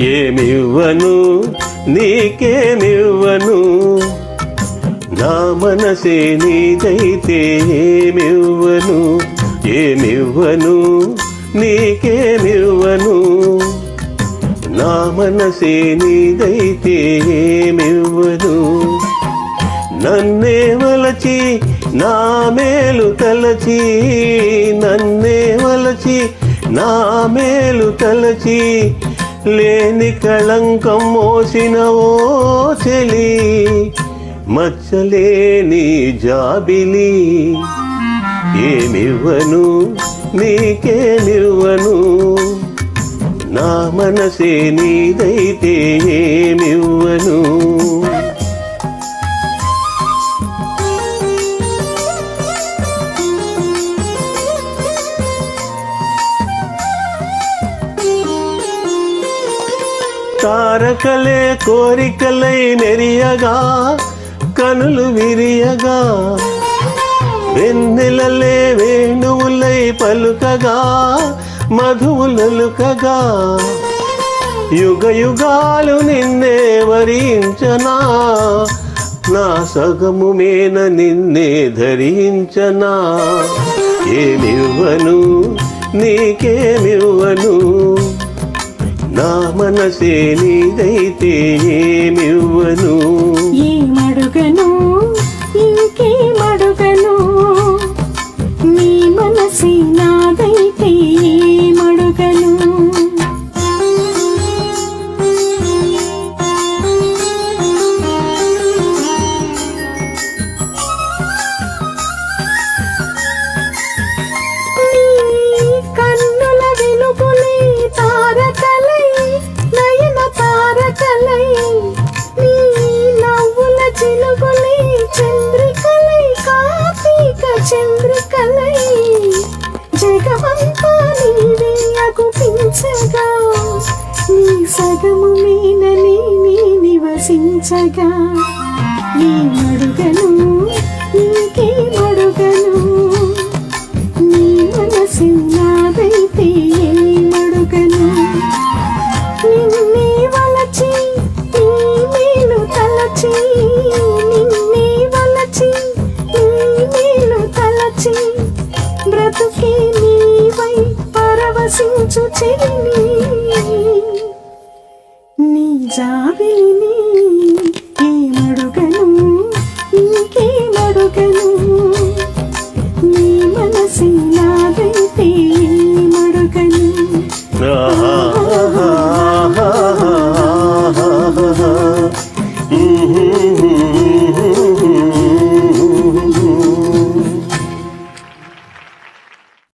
ఏమివ్వను నీకేమివ్వను, నా మనసే నీదైతే ఏమివ్వను. ఏమివ్వను నీకేమివ్వను, నా మనసే నీదైతే ఏమివ్వను. నన్నే వలచి నా మేలు తలచి, నన్నే వలచి నా మేలు తలచి, లేని కళంకం మోసిన ఓ చెలి, మచ్చలేని జాబిలి. ఏమివ్వను నీకేమివ్వను, నా మనసే నీదైతే ఏమివ్వను. తారకలే కోరికలై మెరియగా, కనులు విరియగా, వెన్నెలలే వేణువులై పలుకగా, మధువులలుకగా, యుగ యుగాలు నిన్నే వరించనా, నా సగము మేన నిన్నే ధరించనా. ఏమివ్వను నీకేమివ్వను, నా మనసే నీదైతే ఏమివ్వను. ఏమడుగను ఇంకేమడుగను, నీ మనసే నాదైతే ఏమడుగను. కన్నుల వెలుగులే తారకలై, నయన తారకలై, నీ నవ్వుల చిలుగులే చంద్రికలై, కార్తీక చంద్రికలై, జగమంతా నీవే అగుపించగా, నీ సగము మీనని నీ నివసించగా. ఏమడుగను ఇంకేమడుగను, నీ మనసు నాదైతే ఏమడుగను. నిన్నే వలచి నీ మేలు తలచి, నిన్నే వలచి నీ మేలు తలచి, బ్రతుకే నీవై పరవశించు చెలిని, నీ జాబిలిని. ఏమడుగను ఇంకేమడుగను, నీ మనసు నాదైతే